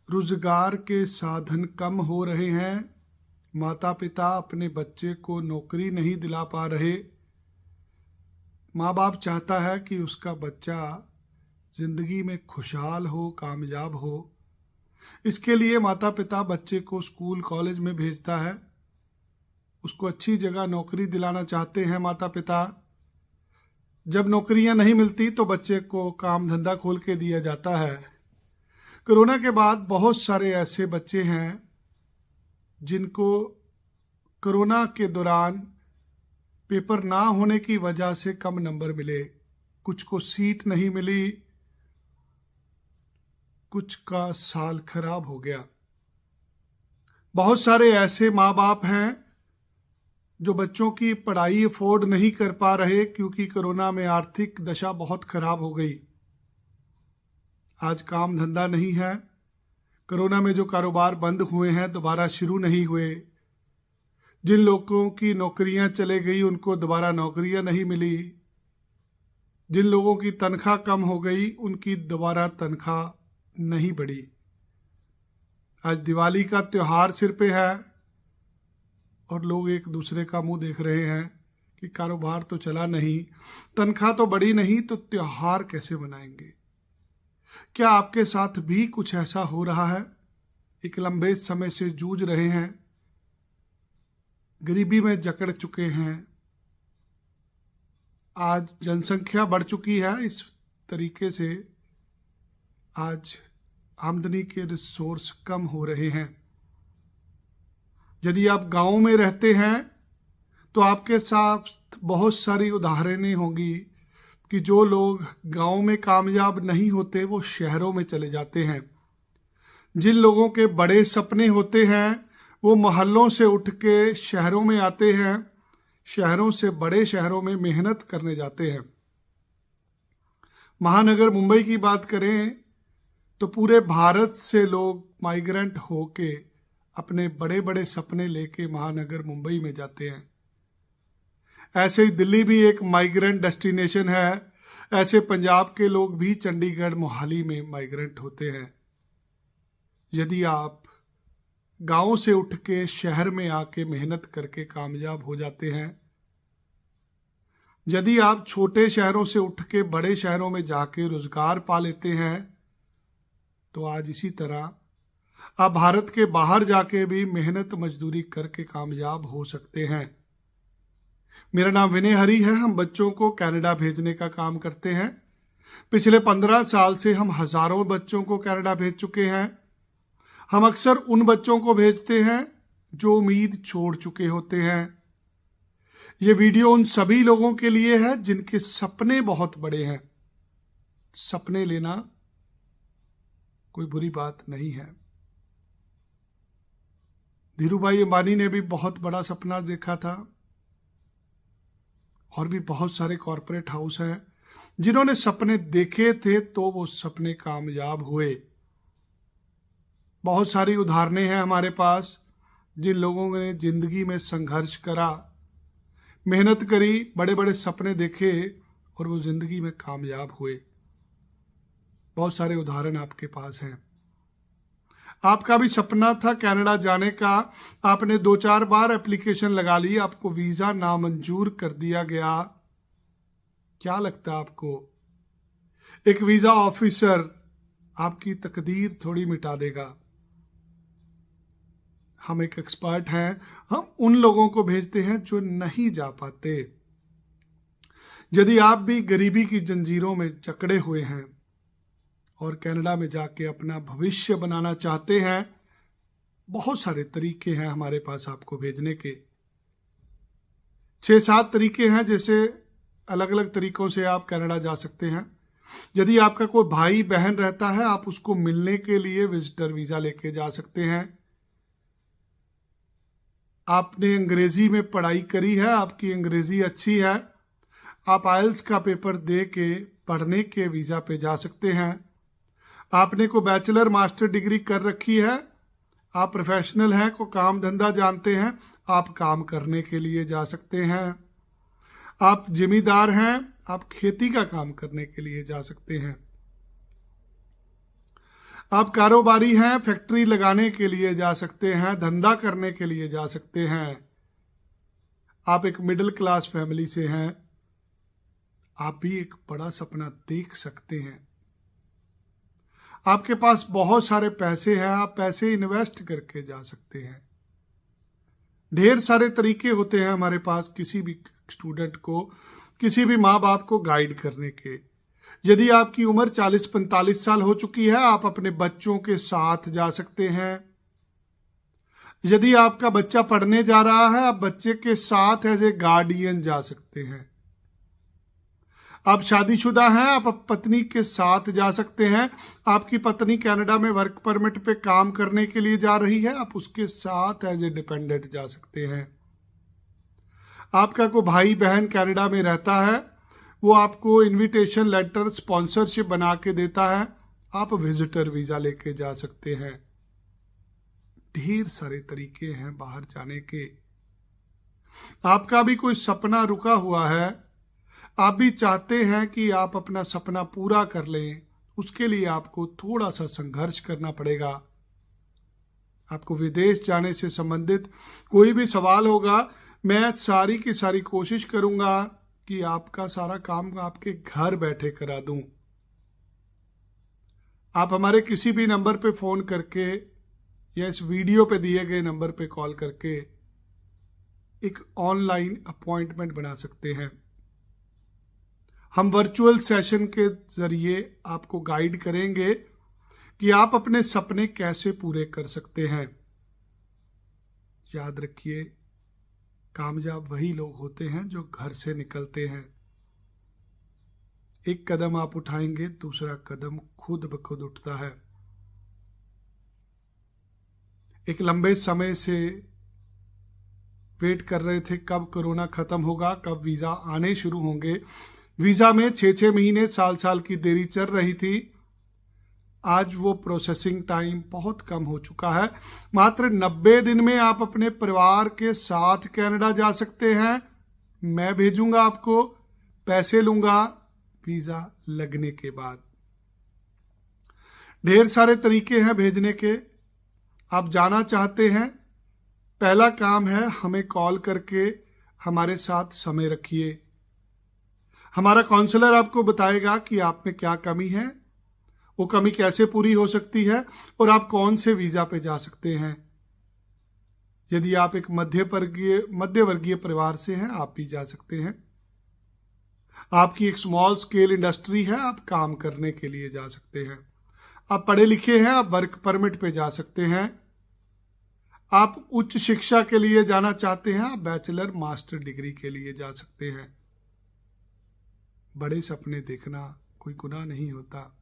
रोजगार के साधन कम हो रहे हैं, माता पिता अपने बच्चे को नौकरी नहीं दिला पा रहे। माँ बाप चाहता है कि उसका बच्चा जिंदगी में खुशहाल हो, कामयाब हो। इसके लिए माता पिता बच्चे को स्कूल कॉलेज में भेजता है, उसको अच्छी जगह नौकरी दिलाना चाहते हैं माता पिता। जब नौकरियां नहीं मिलती तो बच्चे को काम धंधा खोल के दिया जाता है। कोरोना के बाद बहुत सारे ऐसे बच्चे हैं जिनको कोरोना के दौरान पेपर ना होने की वजह से कम नंबर मिले, कुछ को सीट नहीं मिली, कुछ का साल खराब हो गया। बहुत सारे ऐसे माँ बाप हैं जो बच्चों की पढ़ाई अफोर्ड नहीं कर पा रहे क्योंकि कोरोना में आर्थिक दशा बहुत खराब हो गई। आज काम धंधा नहीं है, कोरोना में जो कारोबार बंद हुए हैं दोबारा शुरू नहीं हुए। जिन लोगों की नौकरियां चले गई उनको दोबारा नौकरियां नहीं मिली। जिन लोगों की तनख्वाह कम हो गई उनकी दोबारा तनख्वाह नहीं बढ़ी। आज दिवाली का त्योहार सिर पे है और लोग एक दूसरे का मुंह देख रहे हैं कि कारोबार तो चला नहीं, तनख्वाह तो बढ़ी नहीं, तो त्योहार कैसे मनाएंगे। क्या आपके साथ भी कुछ ऐसा हो रहा है? एक लंबे समय से जूझ रहे हैं, गरीबी में जकड़ चुके हैं। आज जनसंख्या बढ़ चुकी है, इस तरीके से आज आमदनी के रिसोर्स कम हो रहे हैं। यदि आप गांव में रहते हैं तो आपके साथ बहुत सारी उदाहरणें होंगी कि जो लोग गांव में कामयाब नहीं होते वो शहरों में चले जाते हैं। जिन लोगों के बड़े सपने होते हैं वो मोहल्लों से उठ के शहरों में आते हैं, शहरों से बड़े शहरों में मेहनत करने जाते हैं। महानगर मुंबई की बात करें तो पूरे भारत से लोग माइग्रेंट होके अपने बड़े बड़े सपने लेके महानगर मुंबई में जाते हैं। ऐसे ही दिल्ली भी एक माइग्रेंट डेस्टिनेशन है। ऐसे पंजाब के लोग भी चंडीगढ़ मोहाली में माइग्रेंट होते हैं। यदि आप गांव से उठ के शहर में आके मेहनत करके कामयाब हो जाते हैं, यदि आप छोटे शहरों से उठ के बड़े शहरों में जाके रोजगार पा लेते हैं, तो आज इसी तरह आप भारत के बाहर जाके भी मेहनत मजदूरी करके कामयाब हो सकते हैं। मेरा नाम विनय हरी है। हम बच्चों को कनाडा भेजने का काम करते हैं। पिछले 15 साल से हम हजारों बच्चों को कनाडा भेज चुके हैं। हम अक्सर उन बच्चों को भेजते हैं जो उम्मीद छोड़ चुके होते हैं। ये वीडियो उन सभी लोगों के लिए है जिनके सपने बहुत बड़े हैं। सपने लेना कोई बुरी बात नहीं है। धीरूभाई अंबानी ने भी बहुत बड़ा सपना देखा था और भी बहुत सारे कॉरपोरेट हाउस हैं जिन्होंने सपने देखे थे तो वो सपने कामयाब हुए। बहुत सारी उदाहरणें हैं हमारे पास जिन लोगों ने जिंदगी में संघर्ष करा, मेहनत करी, बड़े बड़े सपने देखे और वो जिंदगी में कामयाब हुए। बहुत सारे उदाहरण आपके पास हैं। आपका भी सपना था कनाडा जाने का, आपने 2-4 बार एप्लीकेशन लगा ली, आपको वीजा नामंजूर कर दिया गया। क्या लगता है आपको एक वीजा ऑफिसर आपकी तकदीर थोड़ी मिटा देगा? हम एक एक्सपर्ट हैं, हम उन लोगों को भेजते हैं जो नहीं जा पाते। यदि आप भी गरीबी की जंजीरों में जकड़े हुए हैं और कनाडा में जाके अपना भविष्य बनाना चाहते हैं, बहुत सारे तरीके हैं हमारे पास आपको भेजने के। 6-7 तरीके हैं, जैसे अलग अलग तरीकों से आप कनाडा जा सकते हैं। यदि आपका कोई भाई बहन रहता है, आप उसको मिलने के लिए विजिटर वीजा लेके जा सकते हैं। आपने अंग्रेजी में पढ़ाई करी है, आपकी अंग्रेजी अच्छी है, आप आइल्स का पेपर दे के पढ़ने के वीजा पे जा सकते हैं। आपने को बैचलर मास्टर डिग्री कर रखी है, आप प्रोफेशनल हैं, को काम धंधा जानते हैं, आप काम करने के लिए जा सकते हैं। आप जिम्मेदार हैं, आप खेती का काम करने के लिए जा सकते हैं। आप कारोबारी हैं, फैक्ट्री लगाने के लिए जा सकते हैं, धंधा करने के लिए जा सकते हैं। आप एक मिडिल क्लास फैमिली से हैं, आप भी एक बड़ा सपना देख सकते हैं। आपके पास बहुत सारे पैसे हैं, आप पैसे इन्वेस्ट करके जा सकते हैं। ढेर सारे तरीके होते हैं हमारे पास किसी भी स्टूडेंट को, किसी भी माँ बाप को गाइड करने के। यदि आपकी उम्र 40-45 साल हो चुकी है, आप अपने बच्चों के साथ जा सकते हैं। यदि आपका बच्चा पढ़ने जा रहा है, आप बच्चे के साथ एज ए गार्डियन जा सकते हैं। आप शादीशुदा हैं, आप पत्नी के साथ जा सकते हैं। आपकी पत्नी कनाडा में वर्क परमिट पे काम करने के लिए जा रही है, आप उसके साथ एज ए डिपेंडेंट जा सकते हैं। आपका कोई भाई बहन कनाडा में रहता है, वो आपको इनविटेशन लेटर स्पॉन्सरशिप बना के देता है, आप विजिटर वीजा लेके जा सकते हैं। ढेर सारे तरीके हैं बाहर जाने के। आपका भी कोई सपना रुका हुआ है, आप भी चाहते हैं कि आप अपना सपना पूरा कर लें, उसके लिए आपको थोड़ा सा संघर्ष करना पड़ेगा। आपको विदेश जाने से संबंधित कोई भी सवाल होगा, मैं सारी की सारी कोशिश करूंगा कि आपका सारा काम आपके घर बैठे करा दूं। आप हमारे किसी भी नंबर पे फोन करके या इस वीडियो पे दिए गए नंबर पे कॉल करके एक ऑनलाइन अपॉइंटमेंट बना सकते हैं। हम वर्चुअल सेशन के जरिए आपको गाइड करेंगे कि आप अपने सपने कैसे पूरे कर सकते हैं। याद रखिए, कामयाब वही लोग होते हैं जो घर से निकलते हैं। एक कदम आप उठाएंगे, दूसरा कदम खुद ब खुद उठता है। एक लंबे समय से वेट कर रहे थे कब कोरोना खत्म होगा, कब वीजा आने शुरू होंगे। वीजा में 6-6 महीने, साल की देरी चल रही थी। आज वो प्रोसेसिंग टाइम बहुत कम हो चुका है। मात्र 90 दिन में आप अपने परिवार के साथ कनाडा जा सकते हैं। मैं भेजूंगा आपको, पैसे लूंगा वीजा लगने के बाद। ढेर सारे तरीके हैं भेजने के। आप जाना चाहते हैं, पहला काम है हमें कॉल करके हमारे साथ समय रखिए। हमारा काउंसलर आपको बताएगा कि आप में क्या कमी है, वो कमी कैसे पूरी हो सकती है और आप कौन से वीजा पे जा सकते हैं। यदि आप एक मध्य वर्गीय परिवार से हैं, आप भी जा सकते हैं। आपकी एक स्मॉल स्केल इंडस्ट्री है, आप काम करने के लिए जा सकते हैं। आप पढ़े लिखे हैं, आप वर्क परमिट पे जा सकते हैं। आप उच्च शिक्षा के लिए जाना चाहते हैं, आप बैचलर मास्टर डिग्री के लिए जा सकते हैं। बड़े सपने देखना कोई गुनाह नहीं होता।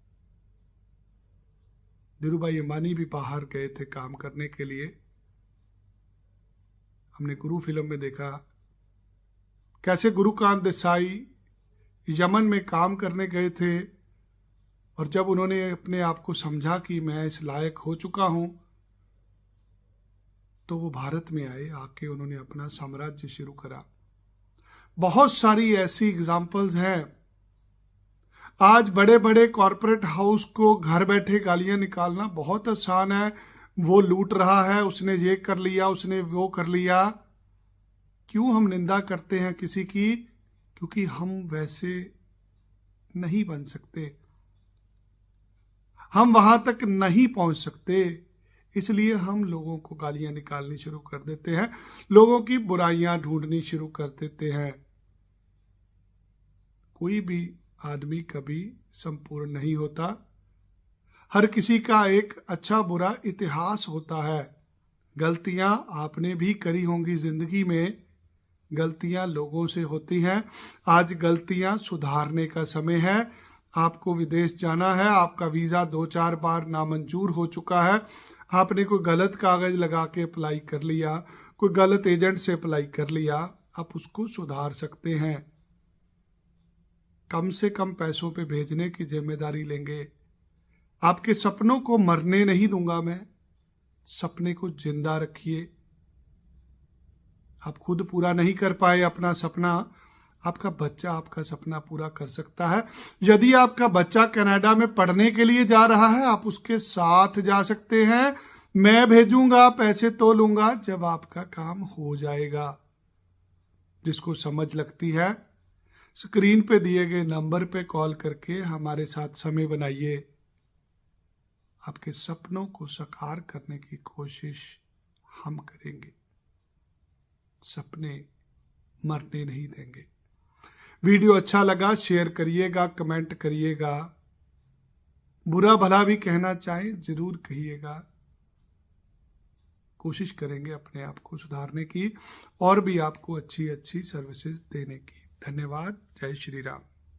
धीरूभाई अंबानी भी बाहर गए थे काम करने के लिए। हमने गुरु फिल्म में देखा कैसे गुरुकांत देसाई यमन में काम करने गए थे, और जब उन्होंने अपने आप को समझा कि मैं इस लायक हो चुका हूं, तो वो भारत में आए। आके उन्होंने अपना साम्राज्य शुरू करा। बहुत सारी ऐसी एग्जाम्पल्स हैं। आज बड़े बड़े कॉरपोरेट हाउस को घर बैठे गालियां निकालना बहुत आसान है। वो लूट रहा है, उसने ये कर लिया, उसने वो कर लिया। क्यों हम निंदा करते हैं किसी की? क्योंकि हम वैसे नहीं बन सकते, हम वहां तक नहीं पहुंच सकते, इसलिए हम लोगों को गालियां निकालनी शुरू कर देते हैं, लोगों की बुराइयां ढूंढनी शुरू कर देते हैं। कोई भी आदमी कभी संपूर्ण नहीं होता। हर किसी का एक अच्छा बुरा इतिहास होता है। गलतियां आपने भी करी होंगी जिंदगी में, गलतियां लोगों से होती हैं। आज गलतियां सुधारने का समय है। आपको विदेश जाना है, आपका वीजा 2-4 बार नामंजूर हो चुका है, आपने कोई गलत कागज लगा के अप्लाई कर लिया, कोई गलत एजेंट से अप्लाई कर लिया, आप उसको सुधार सकते हैं। कम से कम पैसों पे भेजने की जिम्मेदारी लेंगे। आपके सपनों को मरने नहीं दूंगा मैं, सपने को जिंदा रखिए। आप खुद पूरा नहीं कर पाए अपना सपना, आपका बच्चा आपका सपना पूरा कर सकता है। यदि आपका बच्चा कनाडा में पढ़ने के लिए जा रहा है, आप उसके साथ जा सकते हैं। मैं भेजूंगा, पैसे तो लूंगा जब आपका काम हो जाएगा। जिसको समझ लगती है, स्क्रीन पे दिए गए नंबर पे कॉल करके हमारे साथ समय बनाइए। आपके सपनों को साकार करने की कोशिश हम करेंगे। सपने मरने नहीं देंगे। वीडियो अच्छा लगा शेयर करिएगा, कमेंट करिएगा। बुरा भला भी कहना चाहें जरूर कहिएगा। कोशिश करेंगे अपने आप को सुधारने की और भी आपको अच्छी अच्छी सर्विसेज देने की। धन्यवाद। जय श्री राम।